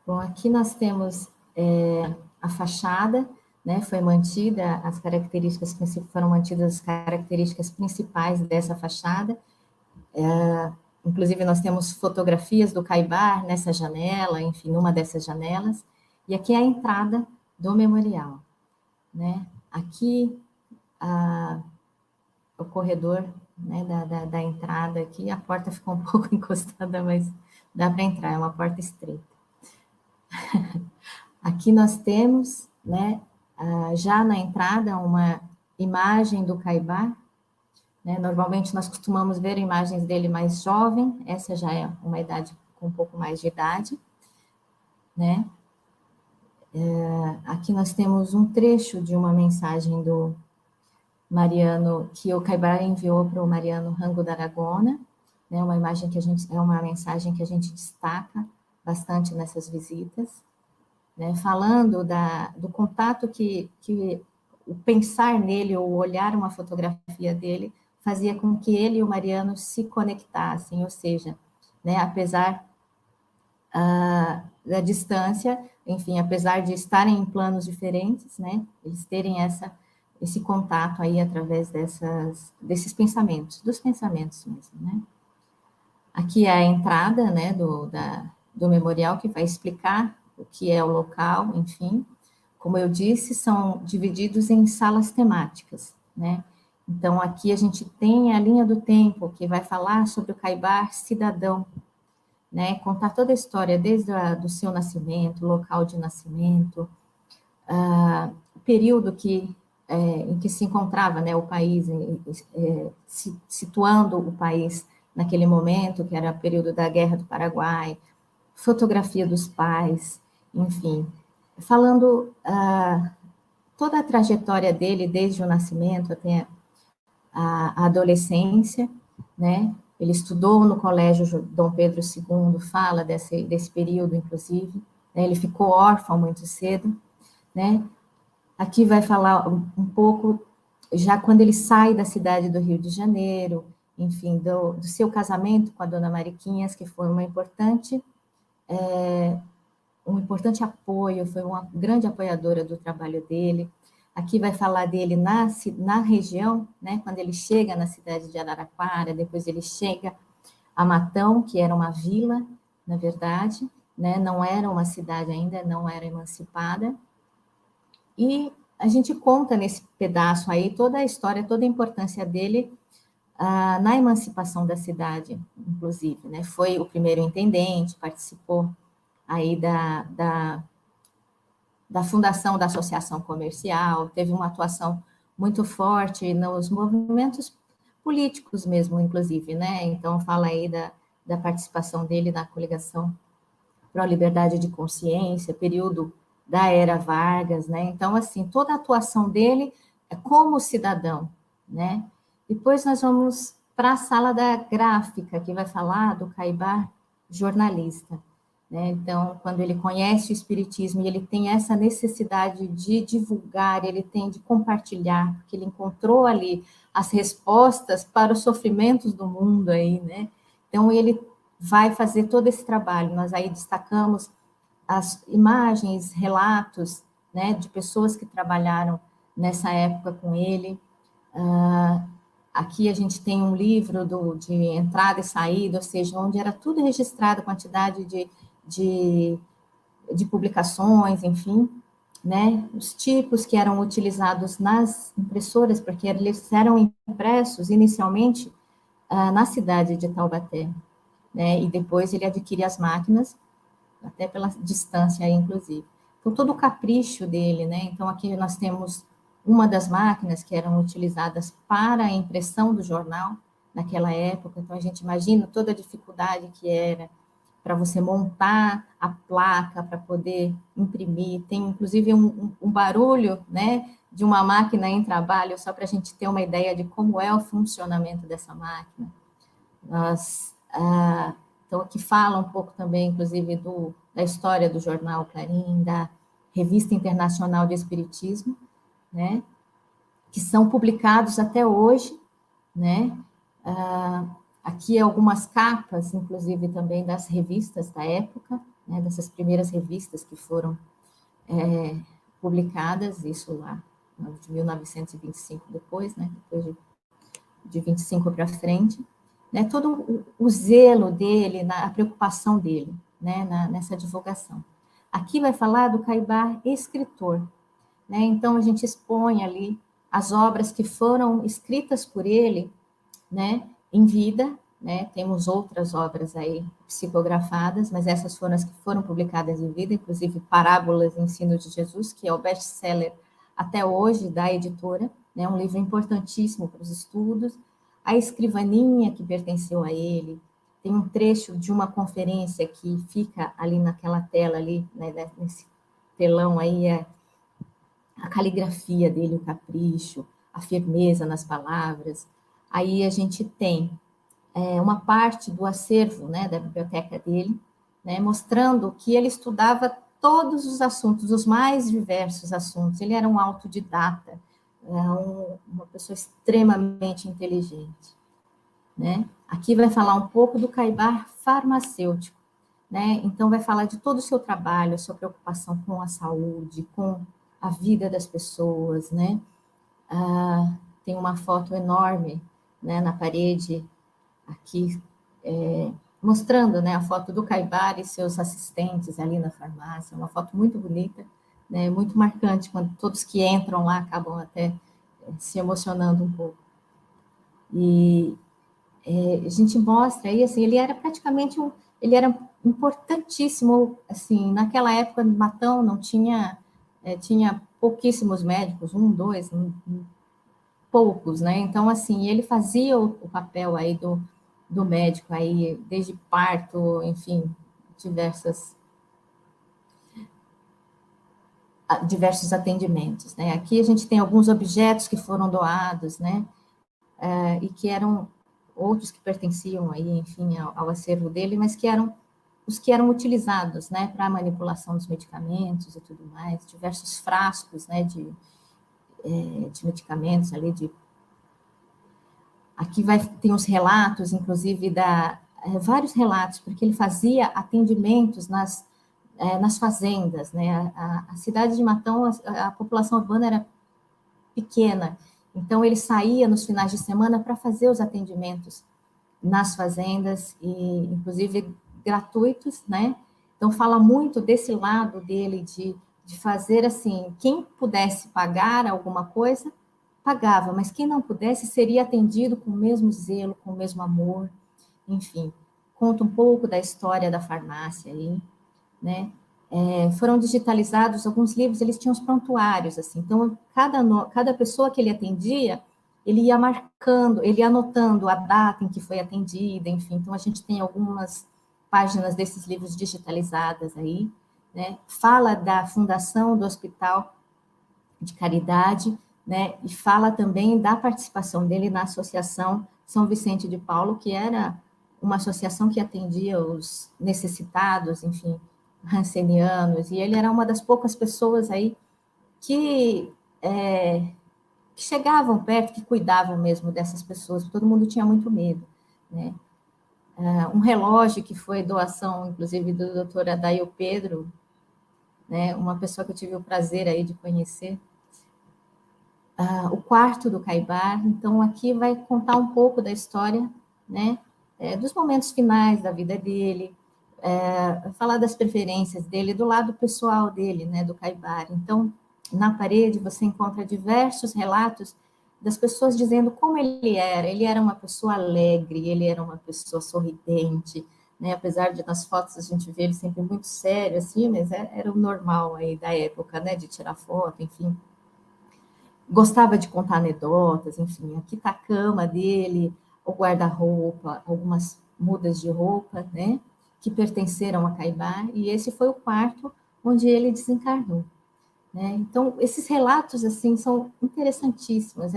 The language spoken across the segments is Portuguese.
Bom, aqui nós temos a fachada, né, foi mantida, as características, foram mantidas as características principais dessa fachada, inclusive nós temos fotografias do Caibar nessa janela, enfim, numa dessas janelas, e aqui é a entrada do memorial, né, aqui o corredor, né, da entrada aqui, a porta ficou um pouco encostada, mas dá para entrar, é uma porta estreita. Aqui nós temos, né, já na entrada, uma imagem do Caibar, né, normalmente nós costumamos ver imagens dele mais jovem, essa já é uma idade com um pouco mais de idade, né. Aqui nós temos um trecho de uma mensagem do Mariano, que o Caibar enviou para o Mariano Rango da Aragona, né, uma imagem que é uma mensagem que a gente destaca bastante nessas visitas, né, falando do contato que o pensar nele, ou olhar uma fotografia dele, fazia com que ele e o Mariano se conectassem, ou seja, né, apesar da distância, enfim, apesar de estarem em planos diferentes, né, eles terem esse contato aí através desses pensamentos, dos pensamentos mesmo, né. Aqui é a entrada, né, do memorial, que vai explicar o que é o local, enfim. Como eu disse, são divididos em salas temáticas, né. Então, aqui a gente tem a linha do tempo, que vai falar sobre o Caibar cidadão, né, contar toda a história, desde do seu nascimento, local de nascimento, o período em que se encontrava, né, o país, situando o país naquele momento, que era o período da Guerra do Paraguai, fotografia dos pais, enfim, falando toda a trajetória dele, desde o nascimento até a adolescência, né? Ele estudou no Colégio Dom Pedro II, fala desse período, inclusive, né? Ele ficou órfão muito cedo, né? Aqui vai falar um pouco, já quando ele sai da cidade do Rio de Janeiro, enfim, do seu casamento com a dona Mariquinhas, que foi um importante apoio, foi uma grande apoiadora do trabalho dele. Aqui vai falar dele na região, né, quando ele chega na cidade de Araraquara, depois ele chega a Matão, que era uma vila, na verdade, né, não era uma cidade ainda, não era emancipada. E a gente conta nesse pedaço aí toda a história, toda a importância dele na emancipação da cidade, inclusive, né? Foi o primeiro intendente, participou aí da fundação da Associação Comercial, teve uma atuação muito forte nos movimentos políticos mesmo, inclusive, né? Então, fala aí da participação dele na coligação para a liberdade de consciência, período da era Vargas, né? Então, assim, toda a atuação dele é como cidadão, né? Depois nós vamos para a sala da gráfica, que vai falar do Caibar jornalista, né? Então, quando ele conhece o espiritismo e ele tem essa necessidade de divulgar, ele tem de compartilhar, porque ele encontrou ali as respostas para os sofrimentos do mundo aí, né? Então, ele vai fazer todo esse trabalho. Nós aí destacamos as imagens, relatos, né, de pessoas que trabalharam nessa época com ele. Aqui a gente tem um livro de entrada e saída, ou seja, onde era tudo registrado, quantidade de publicações, enfim, né, os tipos que eram utilizados nas impressoras, porque eles eram impressos inicialmente na cidade de Taubaté, né, e depois ele adquire as máquinas, até pela distância, inclusive. Então, todo o capricho dele, né? Então, aqui nós temos uma das máquinas que eram utilizadas para a impressão do jornal naquela época. Então, a gente imagina toda a dificuldade que era para você montar a placa, para poder imprimir. Tem, inclusive, um barulho, né, de uma máquina em trabalho, só para a gente ter uma ideia de como é o funcionamento dessa máquina. Então, aqui fala um pouco também, inclusive, da história do jornal Clarim, da Revista Internacional de Espiritismo, né, que são publicados até hoje, né, aqui algumas capas, inclusive, também das revistas da época, né, dessas primeiras revistas que foram publicadas, isso lá de 1925 depois, né, depois de 25 para frente, né, todo o zelo dele, a preocupação dele, né, nessa divulgação. Aqui vai falar do Caibar escritor, né, então a gente expõe ali as obras que foram escritas por ele, né, em vida, né, temos outras obras aí psicografadas, mas essas foram as que foram publicadas em vida, inclusive Parábolas e Ensino de Jesus, que é o best-seller até hoje da editora, né, um livro importantíssimo para os estudos. A Escrivaninha, que pertenceu a ele, tem um trecho de uma conferência que fica ali naquela tela ali, né, nesse telão aí, a caligrafia dele, o capricho, a firmeza nas palavras. Aí a gente tem uma parte do acervo, né, da biblioteca dele, né, mostrando que ele estudava todos os assuntos, os mais diversos assuntos. Ele era um autodidata, uma pessoa extremamente inteligente, né? Aqui vai falar um pouco do Caibar farmacêutico, né? Então vai falar de todo o seu trabalho, a sua preocupação com a saúde, com a vida das pessoas, né? Tem uma foto enorme, né, na parede aqui, mostrando, né, a foto do Caibar e seus assistentes ali na farmácia, uma foto muito bonita, né, muito marcante, quando todos que entram lá acabam até se emocionando um pouco. E a gente mostra aí, assim, ele era praticamente ele era importantíssimo, assim, naquela época, Matão não tinha, tinha pouquíssimos médicos, dois, poucos, né? Então, assim, ele fazia o papel aí do médico aí, desde parto, enfim, diversos atendimentos, né? Aqui a gente tem alguns objetos que foram doados, né? E que eram outros que pertenciam aí, enfim, ao acervo dele, mas que eram os que eram utilizados, né, para a manipulação dos medicamentos e tudo mais, diversos frascos, né, de medicamentos ali, aqui tem os relatos, inclusive, vários relatos, porque ele fazia atendimentos nas fazendas, né? A cidade de Matão, a população urbana era pequena, então ele saía nos finais de semana para fazer os atendimentos nas fazendas, e inclusive gratuitos, né? Então fala muito desse lado dele de fazer assim, quem pudesse pagar alguma coisa, pagava, mas quem não pudesse seria atendido com o mesmo zelo, com o mesmo amor, enfim. Conta um pouco da história da farmácia aí, né? Foram digitalizados alguns livros, eles tinham os prontuários, assim, então cada pessoa que ele atendia, ele ia marcando, ele ia anotando a data em que foi atendida, enfim, então a gente tem algumas páginas desses livros digitalizadas aí, né? Fala da fundação do Hospital de Caridade, né? E fala também da participação dele na Associação São Vicente de Paulo, que era uma associação que atendia os necessitados, enfim, rancenianos, e ele era uma das poucas pessoas aí que, que chegavam perto, que cuidavam mesmo dessas pessoas, todo mundo tinha muito medo, né? Um relógio que foi doação, inclusive, do doutor Adail Pedro, né? Uma pessoa que eu tive o prazer aí de conhecer, o quarto do Caibar. Então, aqui vai contar um pouco da história, né, dos momentos finais da vida dele, falar das preferências dele, do lado pessoal dele, né, do Caibar. Então, na parede você encontra diversos relatos das pessoas dizendo como ele era uma pessoa alegre, ele era uma pessoa sorridente, né, apesar de nas fotos a gente ver ele sempre muito sério, assim, mas era o normal aí da época, né, de tirar foto, enfim. Gostava de contar anedotas, enfim, aqui está a cama dele, o guarda-roupa, algumas mudas de roupa, né, que pertenceram a Caibar, e esse foi o quarto onde ele desencarnou, né? Então, esses relatos, assim, são interessantíssimos,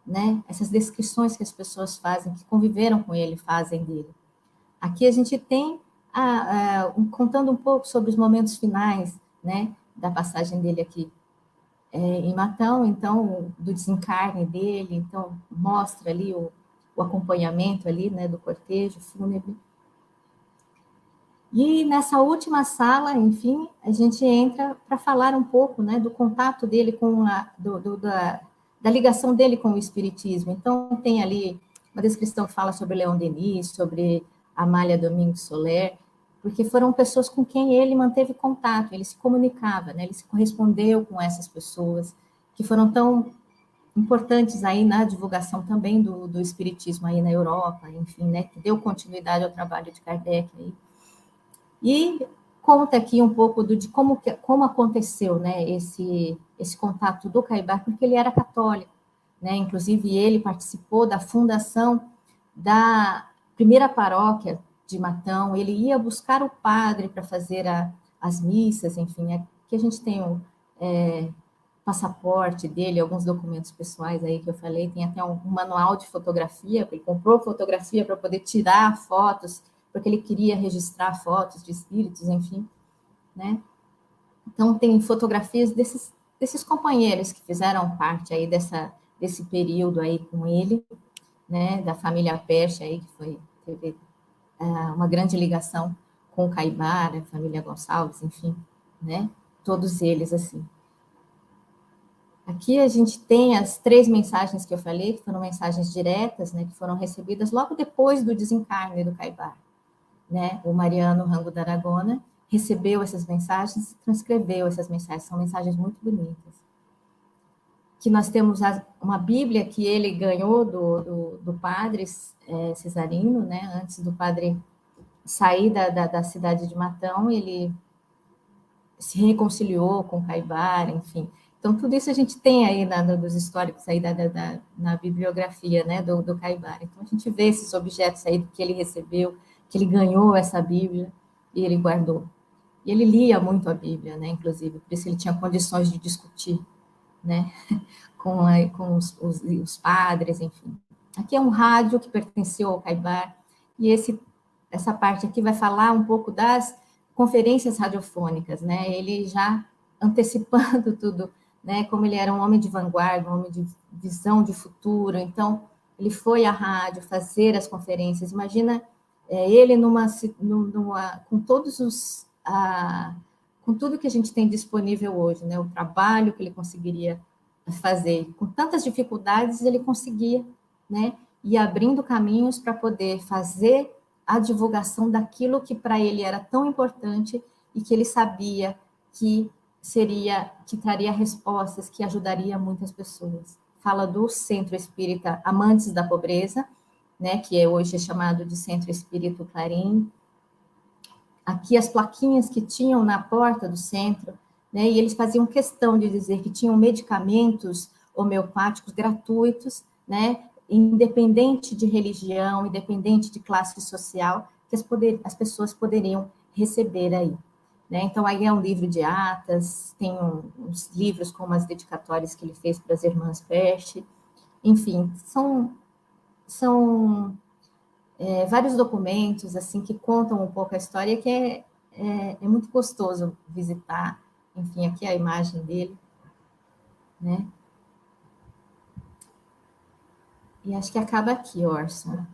né, essas descrições que as pessoas fazem, que conviveram com ele, fazem dele. Aqui a gente tem, contando um pouco sobre os momentos finais, né, da passagem dele aqui em Matão, então, do desencarne dele, então, mostra ali o acompanhamento ali, né, do cortejo fúnebre. E nessa última sala, enfim, a gente entra para falar um pouco, né, do contato dele com da ligação dele com o espiritismo. Então, tem ali uma descrição que fala sobre Leon Denis, sobre Amália Domingos Soler, porque foram pessoas com quem ele manteve contato, ele se comunicava, né, ele se correspondeu com essas pessoas, que foram tão importantes aí na divulgação também do espiritismo aí na Europa, enfim, né, que deu continuidade ao trabalho de Kardec aí. E conta aqui um pouco de como aconteceu, né, esse contato do Caibar, porque ele era católico, né, inclusive ele participou da fundação da primeira paróquia de Matão, ele ia buscar o padre para fazer as missas, enfim, aqui a gente tem o passaporte dele, alguns documentos pessoais aí que eu falei, tem até um manual de fotografia, ele comprou fotografia para poder tirar fotos, porque ele queria registrar fotos de espíritos, enfim, né? Então, tem fotografias desses companheiros que fizeram parte aí desse período aí com ele, né, da família Percha aí, que teve uma grande ligação com o Caibar, a família Gonçalves, enfim, né, todos eles, assim. Aqui a gente tem as 3 mensagens que eu falei, que foram mensagens diretas, né, que foram recebidas logo depois do desencarne do Caibar, né? O Mariano Rango da Aragona recebeu essas mensagens e transcreveu essas mensagens, são mensagens muito bonitas. Que nós temos uma Bíblia que ele ganhou do padre Cesarino, né? Antes do padre sair da cidade de Matão, ele se reconciliou com Caibar, enfim. Então, tudo isso a gente tem aí dos históricos aí na bibliografia, né, do Caibar. Então, a gente vê esses objetos aí que ele recebeu, que ele ganhou essa Bíblia e ele guardou. E ele lia muito a Bíblia, né, inclusive, por isso ele tinha condições de discutir, né, com os padres, enfim. Aqui é um rádio que pertenceu ao Caibar, e essa parte aqui vai falar um pouco das conferências radiofônicas, né? Ele já antecipando tudo, né? Como ele era um homem de vanguarda, um homem de visão de futuro, então ele foi à rádio fazer as conferências. Imagina ele com todos com tudo que a gente tem disponível hoje, né? O trabalho que ele conseguiria fazer, com tantas dificuldades ele conseguia, né? Ir abrindo caminhos para poder fazer a divulgação daquilo que para ele era tão importante e que ele sabia que que traria respostas, que ajudaria muitas pessoas. Fala do Centro Espírita Amantes da Pobreza, né, que hoje é chamado de Centro Espírito Clarim. Aqui as plaquinhas que tinham na porta do centro, né, e eles faziam questão de dizer que tinham medicamentos homeopáticos gratuitos, né, independente de religião, independente de classe social, que as pessoas poderiam receber aí. Né? Então, aí é um livro de atas, tem uns livros com umas dedicatórias que ele fez para as irmãs Peste, enfim, são vários documentos assim que contam um pouco a história, que é muito gostoso visitar. Enfim, aqui a imagem dele, né? E acho que acaba aqui, Orson.